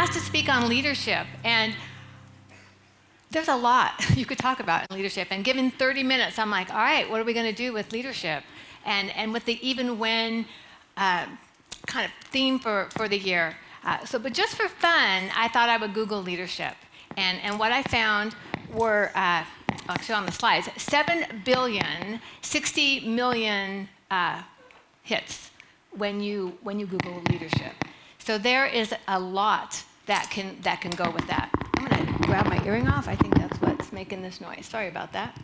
asked to speak on leadership, and there's a lot you could talk about in leadership. And given 30 minutes, I'm like, all right, what are we going to do with leadership? And with the even when kind of theme for the year. But just for fun, I thought I would Google leadership. And what I found were, I'll show on the slides, 7 billion, 60 million hits when you Google leadership. So there is a lot that can go with that. I'm going to grab my earring off. I think that's what's making this noise. Sorry about that.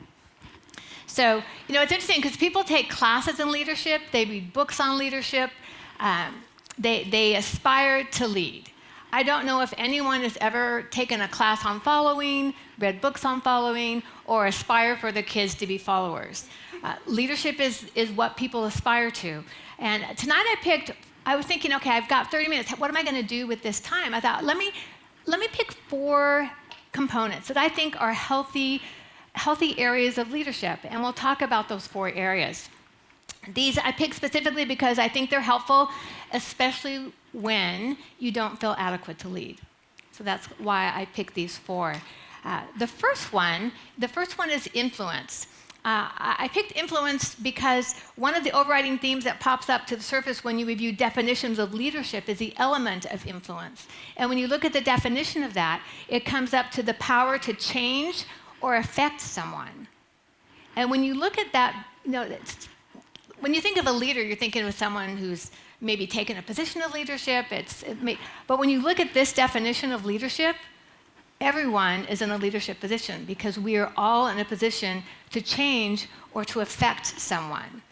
So, it's interesting because people take classes in leadership. They read books on leadership. They aspire to lead. I don't know if anyone has ever taken a class on following, read books on following, or aspire for their kids to be followers. Leadership is what people aspire to. And tonight I was thinking, okay, I've got 30 minutes. What am I going to do with this time? I thought, let me pick 4 components that I think are healthy areas of leadership, and we'll talk about those 4 areas. These I picked specifically because I think they're helpful, especially when you don't feel adequate to lead. So that's why I picked these 4. The first one is influence. I picked influence because one of the overriding themes that pops up to the surface when you review definitions of leadership is the element of influence. And when you look at the definition of that, it comes up to the power to change or affect someone. And when you look at that, when you think of a leader, you're thinking of someone who's maybe taken a position of leadership. But when you look at this definition of leadership, everyone is in a leadership position because we are all in a position to change or to affect someone.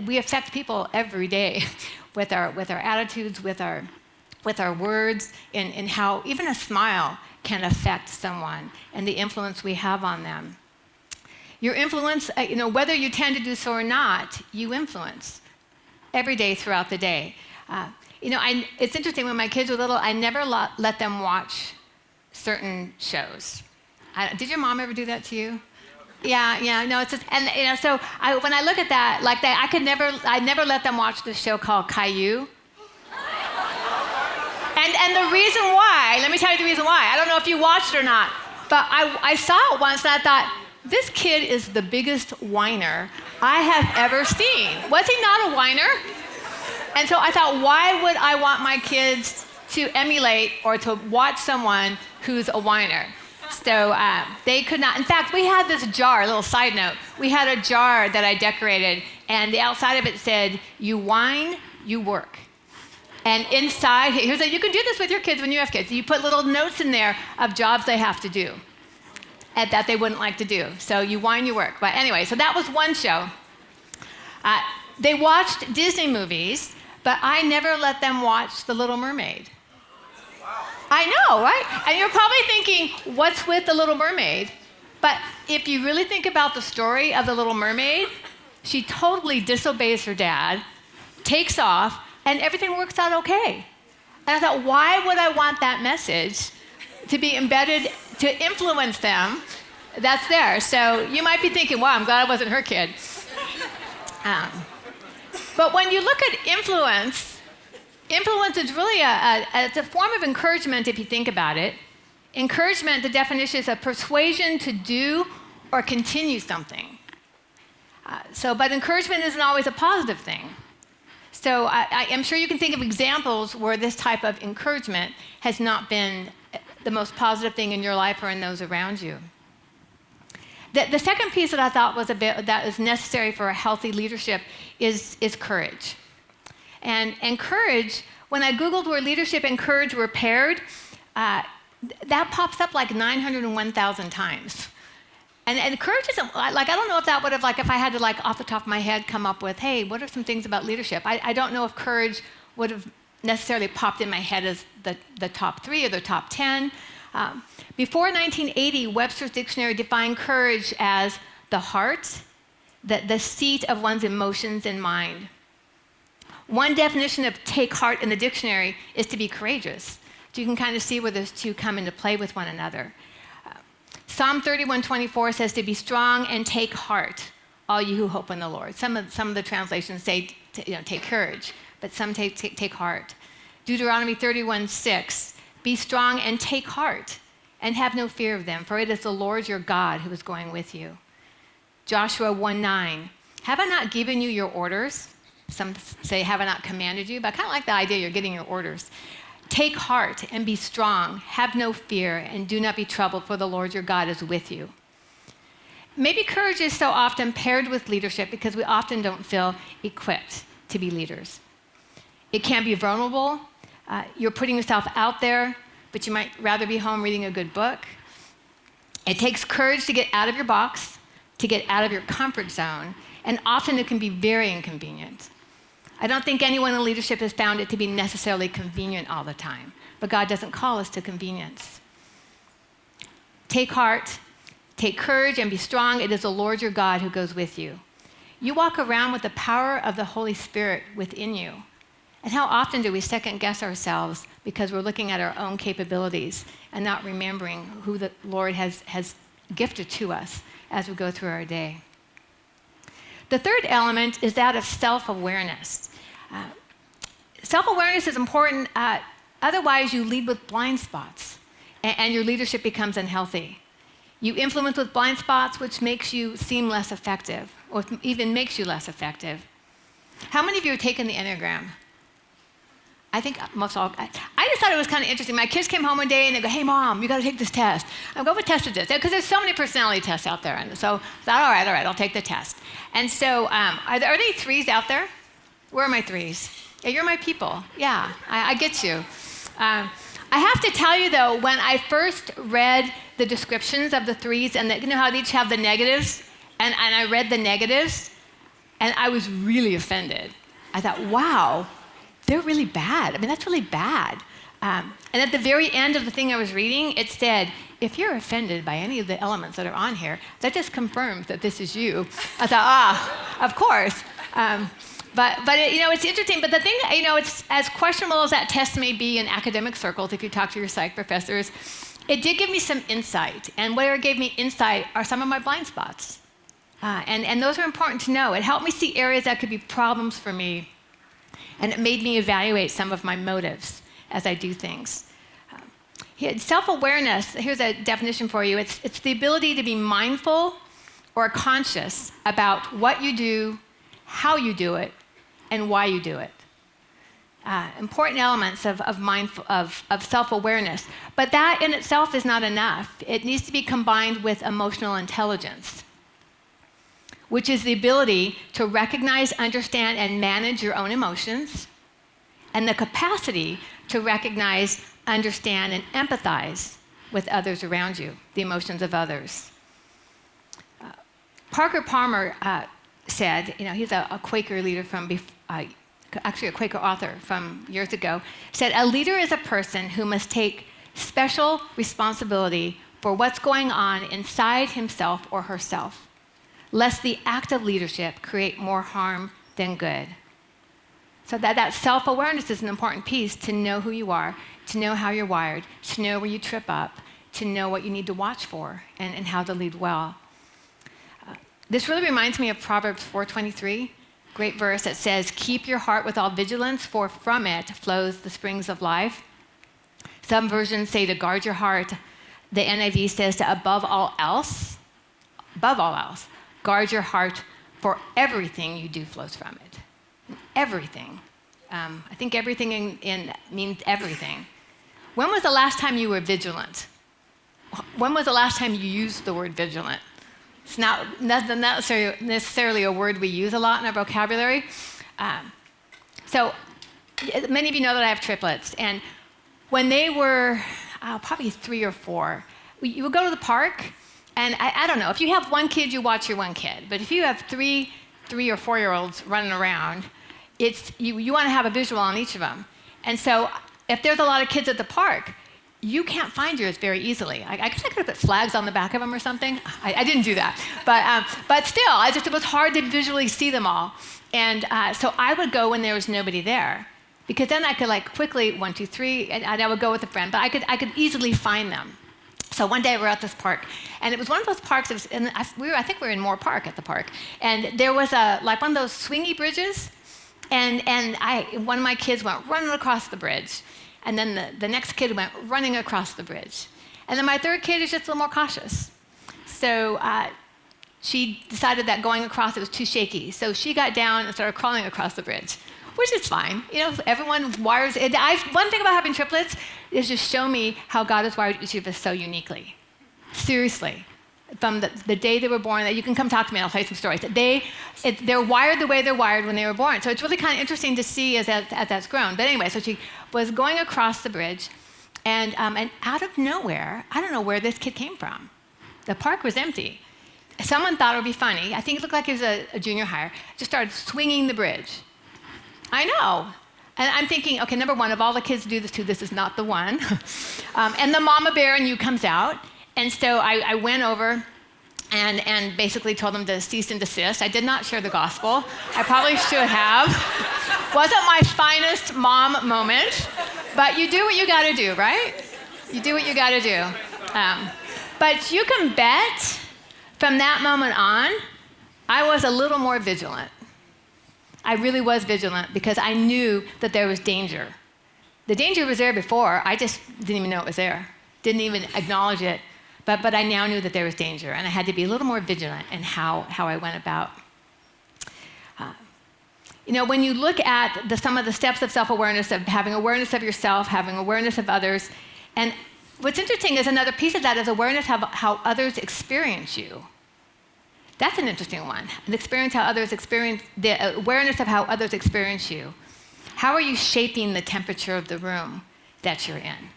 We affect people every day with our attitudes, with our words, in how even a smile can affect someone and the influence we have on them. Your influence, whether you tend to do so or not, you influence every day throughout the day. It's interesting, when my kids were little, I never let them watch certain shows. Did your mom ever do that to you? Yeah, no, it's just, and so when I look at that, I never let them watch this show called Caillou. And the reason why, let me tell you the reason why. I don't know if you watched it or not, but I saw it once and I thought, this kid is the biggest whiner I have ever seen. Was he not a whiner? And so I thought, why would I want my kids to emulate or to watch someone who's a whiner? So they could not. In fact, we had this jar, a little side note. We had a jar that I decorated, and the outside of it said, you whine, you work. And inside, you can do this with your kids when you have kids. You put little notes in there of jobs they have to do and that they wouldn't like to do. So you whine, you work. But anyway, so that was one show. They watched Disney movies, but I never let them watch The Little Mermaid. Wow. I know, right? And you're probably thinking, what's with The Little Mermaid? But if you really think about the story of The Little Mermaid, she totally disobeys her dad, takes off, and everything works out okay. And I thought, why would I want that message to be embedded, to influence them? That's there. So you might be thinking, wow, I'm glad I wasn't her kid. But when you look at influence is really it's a form of encouragement if you think about it. Encouragement, the definition is a persuasion to do or continue something. But encouragement isn't always a positive thing. So I am sure you can think of examples where this type of encouragement has not been the most positive thing in your life or in those around you. The second piece that I thought was that is necessary for a healthy leadership is courage. And courage, when I Googled where leadership and courage were paired, that pops up like 901,000 times. And courage isn't, I don't know if that would have, if I had to, off the top of my head, come up with, hey, what are some things about leadership? I don't know if courage would have necessarily popped in my head as the top 3 or the top 10. Before 1980, Webster's dictionary defined courage as the heart, the seat of one's emotions and mind. One definition of take heart in the dictionary is to be courageous. So you can kind of see where those two come into play with one another. Psalm 31:24 says to be strong and take heart, all you who hope in the Lord. Some of the translations say take courage, but some take heart. Deuteronomy 31:6, be strong and take heart and have no fear of them, for it is the Lord your God who is going with you. Joshua 1:9, have I not given you your orders? Some say, have I not commanded you? But I kind of like the idea you're getting your orders. Take heart and be strong, have no fear, and do not be troubled, for the Lord your God is with you. Maybe courage is so often paired with leadership because we often don't feel equipped to be leaders. It can be vulnerable. You're putting yourself out there, but you might rather be home reading a good book. It takes courage to get out of your box, to get out of your comfort zone, and often it can be very inconvenient. I don't think anyone in leadership has found it to be necessarily convenient all the time, but God doesn't call us to convenience. Take heart, take courage, and be strong. It is the Lord your God who goes with you. You walk around with the power of the Holy Spirit within you. And how often do we second guess ourselves because we're looking at our own capabilities and not remembering who the Lord has gifted to us as we go through our day? The third element is that of self-awareness. Self-awareness is important. Otherwise, you lead with blind spots, and your leadership becomes unhealthy. You influence with blind spots, which makes you seem less effective, or even makes you less effective. How many of you have taken the Enneagram? I think most all. I just thought it was kind of interesting. My kids came home one day and they go, "Hey, Mom, you got to take this test." I go, "What test is this?" Because there's so many personality tests out there. And so I thought, all right, I'll take the test. And so are there any threes out there? Where are my threes? Yeah, you're my people. Yeah, I get you. I have to tell you, though, when I first read the descriptions of the threes, and you know how they each have the negatives, and I read the negatives, and I was really offended. I thought, wow, they're really bad. I mean, that's really bad. And at the very end of the thing I was reading, it said, if you're offended by any of the elements that are on here, that just confirms that this is you. I thought, of course. But it's interesting. But the thing, it's as questionable as that test may be in academic circles, if you talk to your psych professors, it did give me some insight. And where it gave me insight are some of my blind spots. And those are important to know. It helped me see areas that could be problems for me. And it made me evaluate some of my motives as I do things. Self-awareness, here's a definition for you. It's the ability to be mindful or conscious about what you do, how you do it, and why you do it. Important elements of self-awareness. But that in itself is not enough. It needs to be combined with emotional intelligence, which is the ability to recognize, understand, and manage your own emotions, and the capacity to recognize, understand, and empathize with others around you, the emotions of others. Parker Palmer said, he's a Quaker leader actually a Quaker author from years ago, said, a leader is a person who must take special responsibility for what's going on inside himself or herself, lest the act of leadership create more harm than good. So that self-awareness is an important piece to know who you are, to know how you're wired, to know where you trip up, to know what you need to watch for, and how to lead well. This really reminds me of Proverbs 4:23, great verse that says, keep your heart with all vigilance, for from it flows the springs of life. Some versions say to guard your heart. The NIV says to above all else, guard your heart, for everything you do flows from it. Everything. I think everything means everything. When was the last time you were vigilant? When was the last time you used the word vigilant? It's not necessarily a word we use a lot in our vocabulary. So many of you know that I have triplets. And when they were probably 3 or 4, you would go to the park. And I don't know, if you have one kid, you watch your one kid. But if you have three or 4-year-olds running around, you want to have a visual on each of them. And so if there's a lot of kids at the park, you can't find yours very easily. I guess I could have put flags on the back of them or something. I didn't do that. But still, it was hard to visually see them all. And so I would go when there was nobody there, because then I could quickly, 1, 2, 3, and I would go with a friend, but I could easily find them. So one day we were at this park, and it was one of those parks, I think we were in Moore Park at the park, and there was one of those swingy bridges, and one of my kids went running across the bridge. And then the next kid went running across the bridge. And then my third kid is just a little more cautious. So she decided that going across it was too shaky. So she got down and started crawling across the bridge, which is fine. Everyone wires it. One thing about having triplets is just show me how God has wired each of us so uniquely. Seriously. From the day they were born, you can come talk to me and I'll tell you some stories. They're wired the way they're wired when they were born. So it's really kind of interesting to see as that's grown. But anyway, so she was going across the bridge, and out of nowhere, I don't know where this kid came from. The park was empty. Someone thought it would be funny. I think it looked like he was a junior hire. Just started swinging the bridge. I know. And I'm thinking, okay, number one, of all the kids to do this to, this is not the one. And the mama bear in you comes out. And so I went over and basically told them to cease and desist. I did not share the gospel. I probably should have. Wasn't my finest mom moment. But you do what you got to do, right? You do what you got to do. But you can bet from that moment on, I was a little more vigilant. I really was vigilant because I knew that there was danger. The danger was there before. I just didn't even know it was there. Didn't even acknowledge it. But I now knew that there was danger, and I had to be a little more vigilant in how I went about. When you look at some of the steps of self-awareness, of having awareness of yourself, having awareness of others, and what's interesting is another piece of that is awareness of how others experience you. That's an interesting one. The awareness of how others experience you. How are you shaping the temperature of the room that you're in?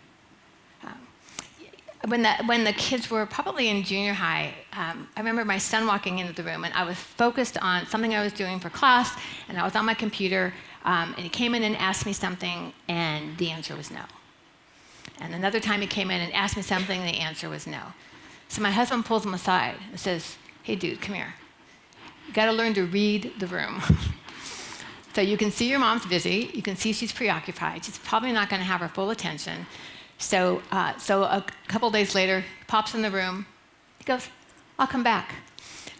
When the kids were probably in junior high, I remember my son walking into the room, and I was focused on something I was doing for class, and I was on my computer, and he came in and asked me something, and the answer was no. And another time he came in and asked me something, and the answer was no. So my husband pulls him aside and says, "Hey, dude, come here. You got to learn to read the room." So you can see your mom's busy. You can see she's preoccupied. She's probably not going to have her full attention. So a couple days later, he pops in the room. He goes, "I'll come back."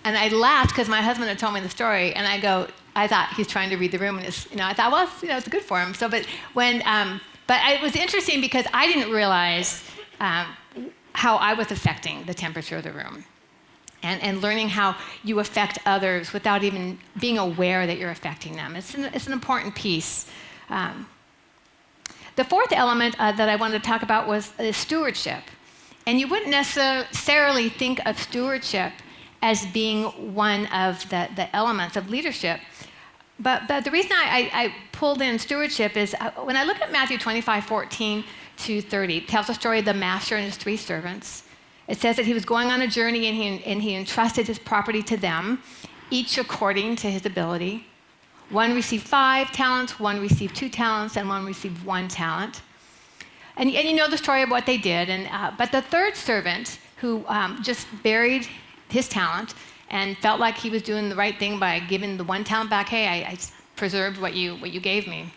And I laughed because my husband had told me the story, and I thought he's trying to read the room, and I thought, well, it's good for him. So, but it was interesting because I didn't realize how I was affecting the temperature of the room, and learning how you affect others without even being aware that you're affecting them. It's an important piece. The fourth element that I wanted to talk about was stewardship. And you wouldn't necessarily think of stewardship as being one of the elements of leadership. But the reason I pulled in stewardship is when I look at Matthew 25:14 to 30, it tells the story of the master and his three servants. It says that he was going on a journey and he entrusted his property to them, each according to his ability. One received 5 talents, one received 2 talents, and one received 1 talent. And you know the story of what they did. But the third servant, who just buried his talent and felt like he was doing the right thing by giving the 1 talent back, "Hey, I preserved what you gave me."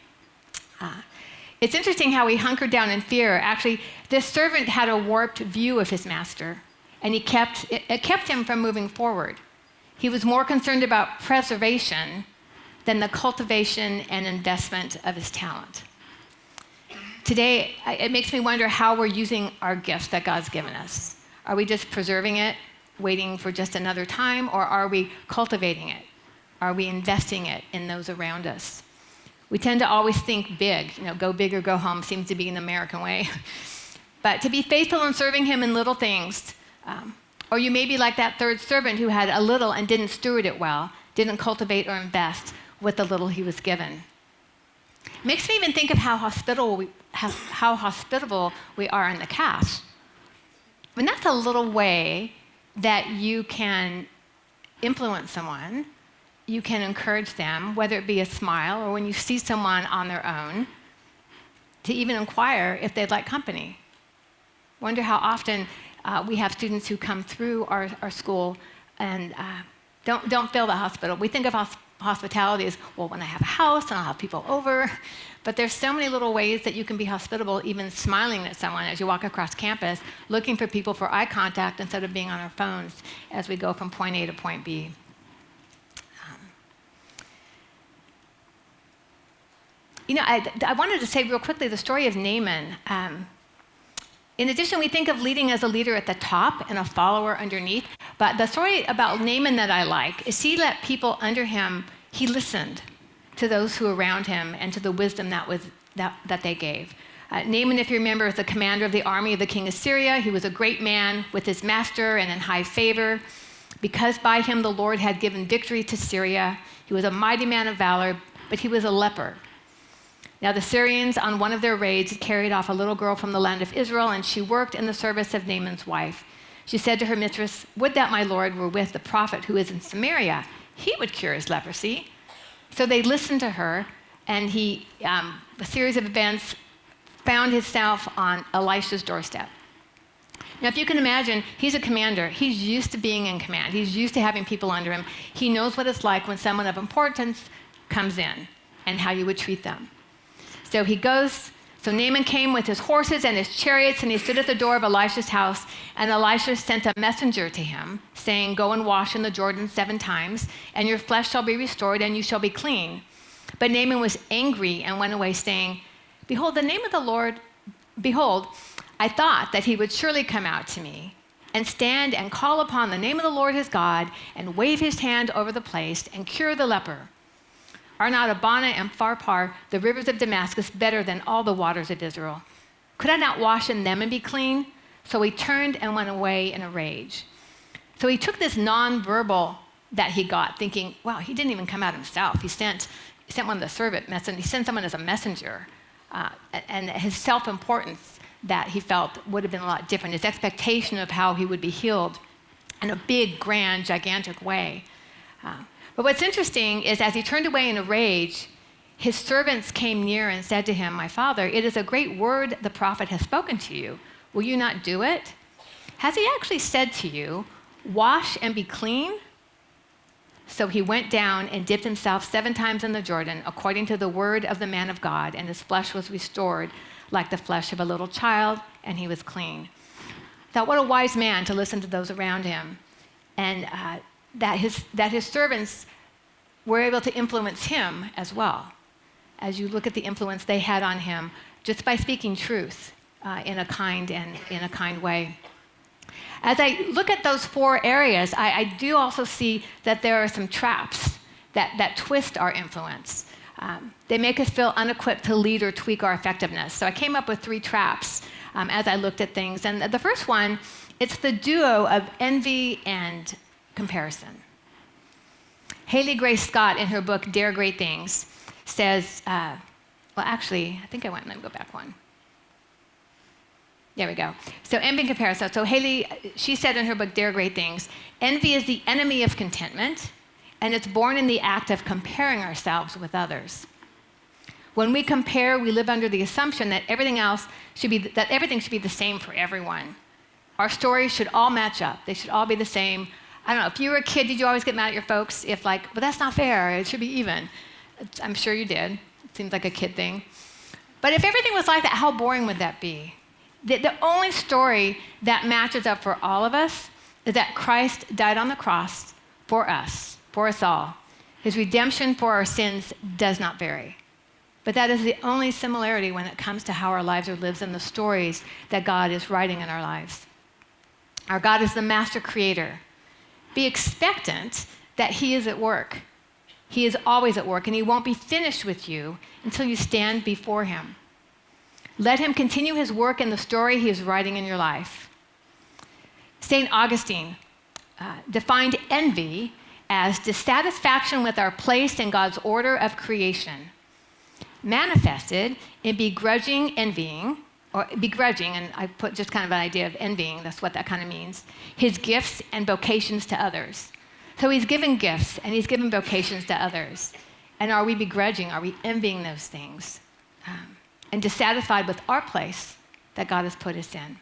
It's interesting how he hunkered down in fear. Actually, this servant had a warped view of his master, and it kept him from moving forward. He was more concerned about preservation than the cultivation and investment of his talent. Today, it makes me wonder how we're using our gifts that God's given us. Are we just preserving it, waiting for just another time, or are we cultivating it? Are we investing it in those around us? We tend to always think big, go big or go home seems to be an American way. But to be faithful in serving him in little things, or you may be like that third servant who had a little and didn't steward it well, didn't cultivate or invest with the little he was given. It makes me even think of how hospitable we are in the cast. I mean, that's a little way that you can influence someone. You can encourage them, whether it be a smile or when you see someone on their own, to even inquire if they'd like company. Wonder how often we have students who come through our school and don't feel the hospital. We think of hospitality as, well, when I have a house and I'll have people over. But there's so many little ways that you can be hospitable, even smiling at someone as you walk across campus, looking for people for eye contact instead of being on our phones as we go from point A to point B. I wanted to say real quickly the story of Naaman. In addition, we think of leading as a leader at the top and a follower underneath. But the story about Naaman that I like is he let people under him, he listened to those who were around him and to the wisdom that they gave. Naaman, if you remember, is the commander of the army of the king of Syria. He was a great man with his master and in high favor. Because by him the Lord had given victory to Syria. He was a mighty man of valor, but he was a leper. Now the Syrians, on one of their raids, carried off a little girl from the land of Israel, and she worked in the service of Naaman's wife. She said to her mistress, "Would that my Lord were with the prophet who is in Samaria. He would cure his leprosy." So they listened to her, and he, a series of events, found himself on Elisha's doorstep. Now, if you can imagine, he's a commander. He's used to being in command. He's used to having people under him. He knows what it's like when someone of importance comes in and how you would treat them. So he goes, so Naaman came with his horses and his chariots, and he stood at the door of Elisha's house, and Elisha sent a messenger to him, saying, "Go and wash in the Jordan 7 times, and your flesh shall be restored, and you shall be clean." But Naaman was angry and went away, saying, "Behold, the name of the Lord, behold, I thought that he would surely come out to me and stand and call upon the name of the Lord his God and wave his hand over the place and cure the leper. Are not Abana and Pharpar, the rivers of Damascus, better than all the waters of Israel? Could I not wash in them and be clean?" So he turned and went away in a rage. So he took this nonverbal that he got, thinking, wow, he didn't even come out himself. He sent one of the servant messengers. He sent someone as a messenger. And his self-importance that he felt would have been a lot different. His expectation of how he would be healed in a big, grand, gigantic way. But what's interesting is as he turned away in a rage, his servants came near and said to him, "My father, it is a great word the prophet has spoken to you. Will you not do it? Has he actually said to you, 'Wash and be clean'?" So he went down and dipped himself 7 times in the Jordan, according to the word of the man of God, and his flesh was restored like the flesh of a little child, and he was clean. I thought, what a wise man to listen to those around him, and that his servants were able to influence him as well, as you look at the influence they had on him just by speaking truth in a kind way. As I look at those 4 areas, I do also see that there are some traps that twist our influence. They make us feel unequipped to lead or tweak our effectiveness. So I came up with 3 traps as I looked at things. And the first one, it's the duo of envy and comparison. Haley Grace Scott, in her book, Dare Great Things, says, let me go back one. There we go. So envy and comparison. So Haley, she said in her book, Dare Great Things, envy is the enemy of contentment, and it's born in the act of comparing ourselves with others. When we compare, we live under the assumption that everything should be the same for everyone. Our stories should all match up. They should all be the same. I don't know, if you were a kid, did you always get mad at your folks? If well, that's not fair, it should be even. I'm sure you did. It seems like a kid thing. But if everything was like that, how boring would that be? The only story that matches up for all of us is that Christ died on the cross for us all. His redemption for our sins does not vary. But that is the only similarity when it comes to how our lives are lived and the stories that God is writing in our lives. Our God is the master creator. Be expectant that he is at work. He is always at work, and he won't be finished with you until you stand before him. Let him continue his work in the story he is writing in your life. St. Augustine defined envy as dissatisfaction with our place in God's order of creation, manifested in begrudging, and I put just kind of an idea of envying, that's what that kind of means, his gifts and vocations to others. So he's given gifts and he's given vocations to others. And are we begrudging? Are we envying those things? And dissatisfied with our place that God has put us in.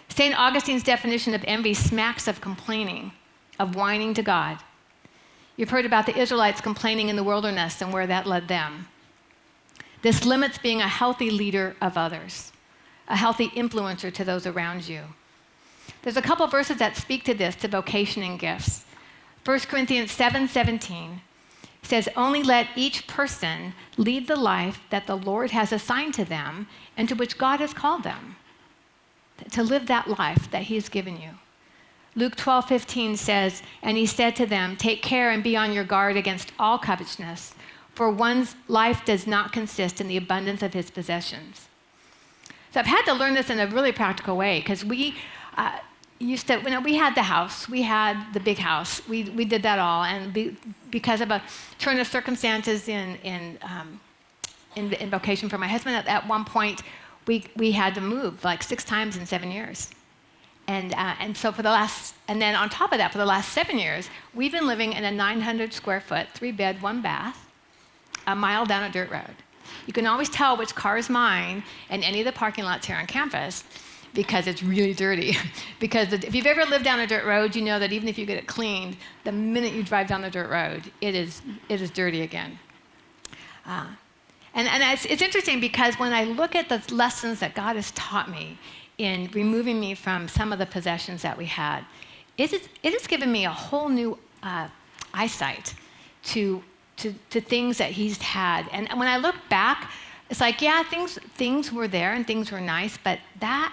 St. Augustine's definition of envy smacks of complaining, of whining to God. You've heard about the Israelites complaining in the wilderness and where that led them. This limits being a healthy leader of others, a healthy influencer to those around you. There's a couple verses that speak to this, to vocation and gifts. 1 Corinthians 7:17. It says, only let each person lead the life that the Lord has assigned to them and to which God has called them, to live that life that he's given you. Luke 12:15 says, and he said to them, take care and be on your guard against all covetousness, for one's life does not consist in the abundance of his possessions. So I've had to learn this in a really practical way, because we used to, we had the house, we had the big house, we did that all, and because of a turn of circumstances in vocation for my husband, at one point we had to move like 6 times in 7 years. And so and then on top of that, for the last 7 years, we've been living in a 900 square foot, 3-bed, 1-bath, a mile down a dirt road. You can always tell which car is mine in any of the parking lots here on campus because it's really dirty. Because if you've ever lived down a dirt road, you know that even if you get it cleaned, the minute you drive down the dirt road, it is dirty again. And it's interesting because when I look at the lessons that God has taught me in removing me from some of the possessions that we had, it has given me a whole new eyesight to things that he's had. And when I look back, it's like, yeah, things were there and things were nice, but that,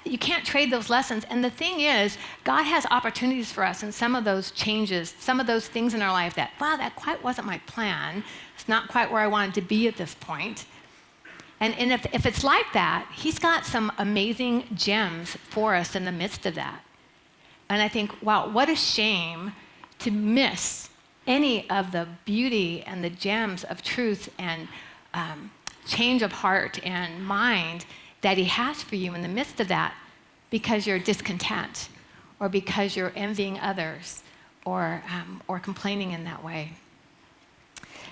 you can't trade those lessons. And the thing is, God has opportunities for us in some of those changes, some of those things in our life that, wow, that quite wasn't my plan. It's not quite where I wanted to be at this point. And if it's like that, he's got some amazing gems for us in the midst of that. And I think, wow, what a shame to miss any of the beauty and the gems of truth and change of heart and mind that he has for you in the midst of that because you're discontent or because you're envying others or complaining in that way.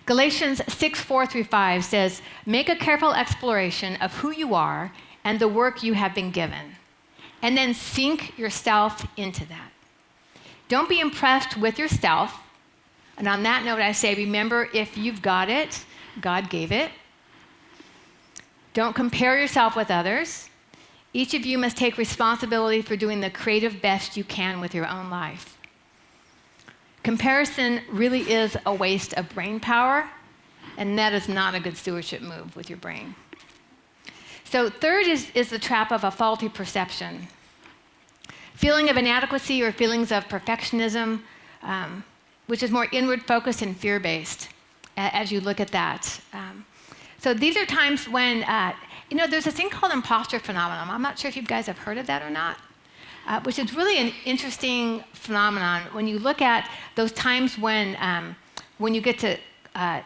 Galatians 6:4-5 says, make a careful exploration of who you are and the work you have been given, and then sink yourself into that. Don't be impressed with yourself. And on that note, I say, remember, if you've got it, God gave it. Don't compare yourself with others. Each of you must take responsibility for doing the creative best you can with your own life. Comparison really is a waste of brain power, and that is not a good stewardship move with your brain. So third is the trap of a faulty perception. Feeling of inadequacy or feelings of perfectionism, which is more inward focused and fear-based as you look at that. So these are times when, there's this thing called imposter phenomenon. I'm not sure if you guys have heard of that or not, which is really an interesting phenomenon when you look at those times when you get to, I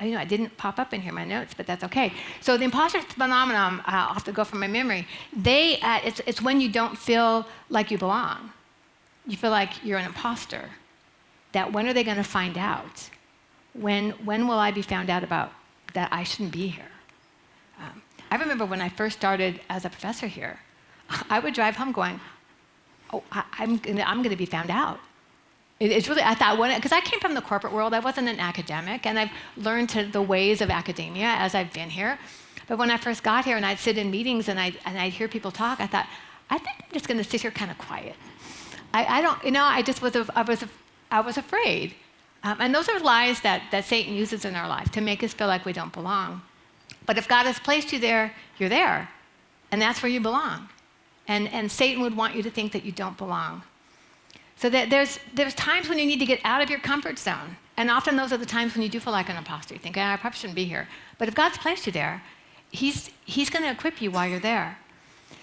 didn't pop up in here, my notes, but that's okay. So the imposter phenomenon, I'll have to go from my memory, it's when you don't feel like you belong. You feel like you're an imposter. That when are they going to find out? When will I be found out about that I shouldn't be here? I remember when I first started as a professor here, I would drive home going, oh, I'm going to be found out. It's really, I thought, because I came from the corporate world, I wasn't an academic, and I've learned the ways of academia as I've been here. But when I first got here and I'd sit in meetings and I'd hear people talk, I thought, I think I'm just going to sit here kind of quiet. I was afraid. And those are lies that Satan uses in our life to make us feel like we don't belong. But if God has placed you there, you're there. And that's where you belong. And Satan would want you to think that you don't belong. So that there's times when you need to get out of your comfort zone. And often those are the times when you do feel like an imposter. You think, I probably shouldn't be here. But if God's placed you there, he's going to equip you while you're there.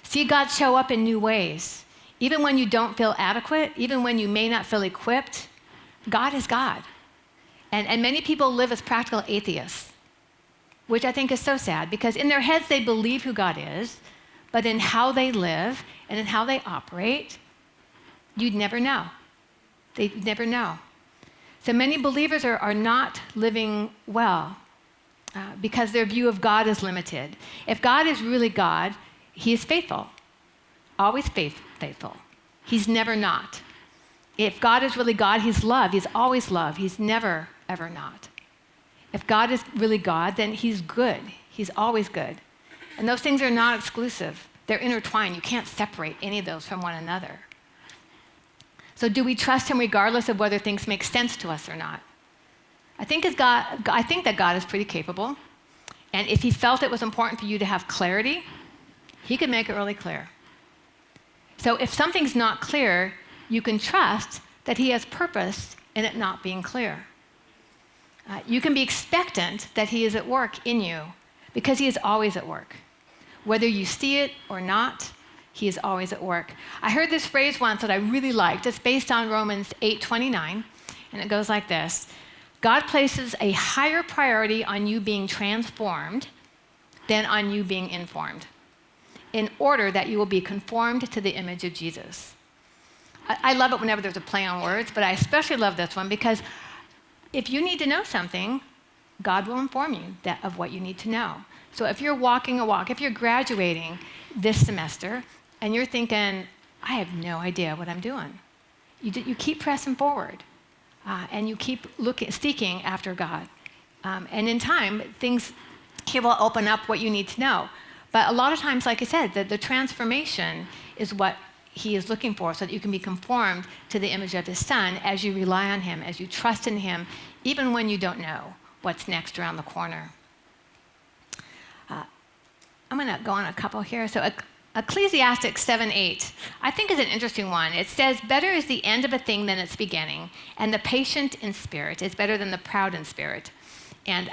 See God show up in new ways. Even when you don't feel adequate, even when you may not feel equipped, God is God. And many people live as practical atheists, which I think is so sad, because in their heads they believe who God is, but in how they live and in how they operate, you'd never know. They'd never know. So many believers are not living well because their view of God is limited. If God is really God, he is faithful, always faithful. He's never not. If God is really God, he's love. He's always love. He's never, ever not. If God is really God, then he's good. He's always good. And those things are not exclusive. They're intertwined. You can't separate any of those from one another. So do we trust him regardless of whether things make sense to us or not? I think that God is pretty capable. And if he felt it was important for you to have clarity, he could make it really clear. So if something's not clear, you can trust that he has purpose in it not being clear. You can be expectant that he is at work in you because he is always at work. Whether you see it or not, he is always at work. I heard this phrase once that I really liked. It's based on Romans 8:29, and it goes like this. God places a higher priority on you being transformed than on you being informed, in order that you will be conformed to the image of Jesus. I love it whenever there's a play on words, but I especially love this one because if you need to know something, God will inform you of what you need to know. So if you're walking a walk, if you're graduating this semester and you're thinking, I have no idea what I'm doing, you keep pressing forward and you keep seeking after God. And in time, he will open up what you need to know. But a lot of times, like I said, the transformation is what he is looking for so that you can be conformed to the image of his son as you rely on him, as you trust in him, even when you don't know what's next around the corner. I'm going to go on a couple here. So Ecclesiastes 7:8, I think is an interesting one. It says, better is the end of a thing than its beginning, and the patient in spirit is better than the proud in spirit. And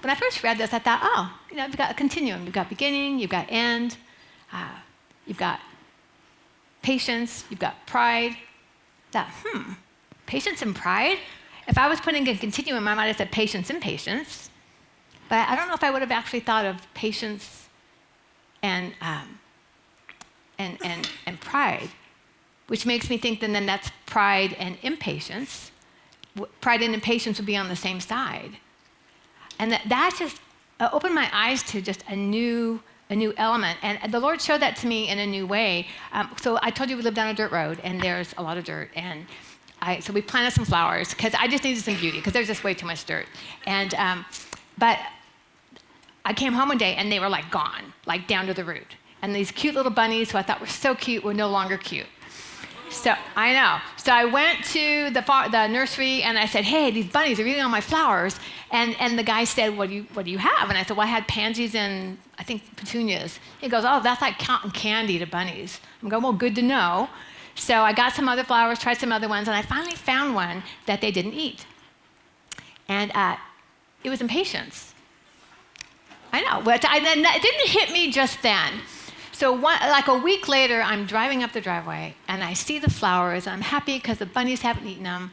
when I first read this, I thought, you've got a continuum. You've got beginning, you've got end, you've got patience, you've got pride. Patience and pride? If I was putting a continuum, I might have said patience and patience. But I don't know if I would have actually thought of patience and pride, which makes me think then that's pride and impatience. Pride and impatience would be on the same side. And that just opened my eyes to just a new element. And the Lord showed that to me in a new way. So I told you we lived down a dirt road, and there's a lot of dirt. And so we planted some flowers, because I just needed some beauty, because there's just way too much dirt. And but I came home one day, and they were like gone, like down to the root. And these cute little bunnies, who I thought were so cute, were no longer cute. So I know. So I went to the nursery, and I said, hey, these bunnies are eating all my flowers. And the guy said, what do you have? And I said, well, I had pansies and I think petunias. He goes, oh, that's like cotton candy to bunnies. I'm going, well, good to know. So I got some other flowers, tried some other ones, and I finally found one that they didn't eat. And it was impatience. I know, but it didn't hit me just then. So like a week later, I'm driving up the driveway, and I see the flowers, and I'm happy because the bunnies haven't eaten them.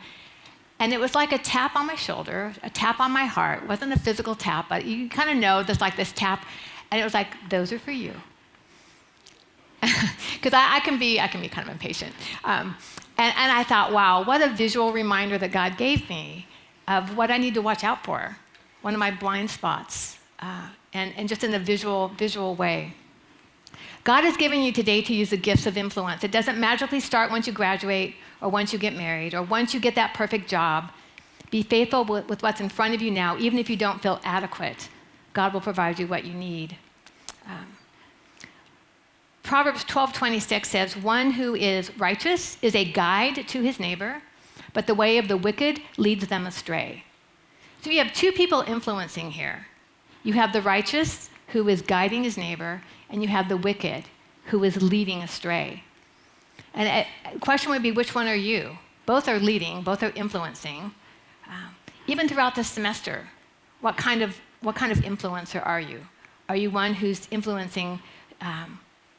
And it was like a tap on my shoulder, a tap on my heart. It wasn't a physical tap, but you kind of know there's like this tap. And it was like, those are for you. Because I can be kind of impatient. And I thought, wow, what a visual reminder that God gave me of what I need to watch out for, one of my blind spots, and just in a visual way. God has given you today to use the gifts of influence. It doesn't magically start once you graduate or once you get married or once you get that perfect job. Be faithful with what's in front of you now, even if you don't feel adequate. God will provide you what you need. Proverbs 12:26 says, one who is righteous is a guide to his neighbor, but the way of the wicked leads them astray. So you have two people influencing here. You have the righteous who is guiding his neighbor, and you have the wicked who is leading astray. And the question would be, which one are you? Both are leading, both are influencing. Even throughout this semester, what kind of influencer are you? Are you one who's influencing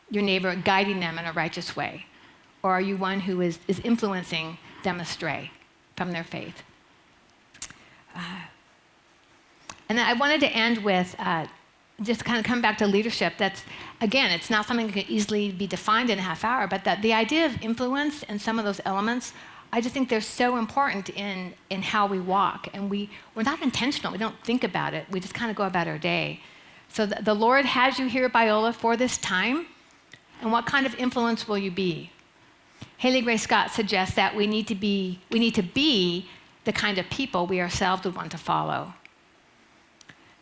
your neighbor, guiding them in a righteous way? Or are you one who is influencing them astray from their faith? And then I wanted to end with just kind of come back to leadership. That's, again, it's not something that can easily be defined in a half hour, but that the idea of influence and some of those elements, I just think they're so important in how we walk. And we're not intentional. We don't think about it. We just kind of go about our day. So the Lord has you here at Biola for this time. And what kind of influence will you be? Haley Grace Scott suggests that we need to be the kind of people we ourselves would want to follow.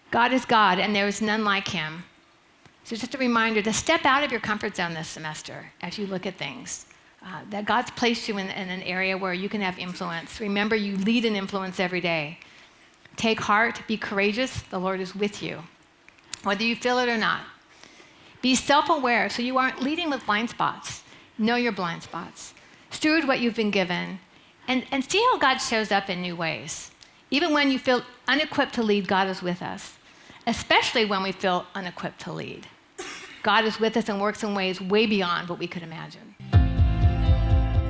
God is God, and there is none like him. So just a reminder to step out of your comfort zone this semester as you look at things. That God's placed you in an area where you can have influence. Remember, you lead an influence every day. Take heart, be courageous, the Lord is with you, whether you feel it or not. Be self-aware so you aren't leading with blind spots. Know your blind spots. Steward what you've been given, and see how God shows up in new ways. Even when you feel unequipped to lead, God is with us, especially when we feel unequipped to lead. God is with us and works in ways way beyond what we could imagine.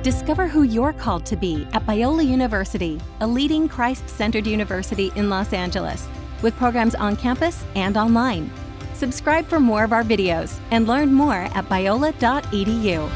Discover who you're called to be at Biola University, a leading Christ-centered university in Los Angeles, with programs on campus and online. Subscribe for more of our videos and learn more at biola.edu.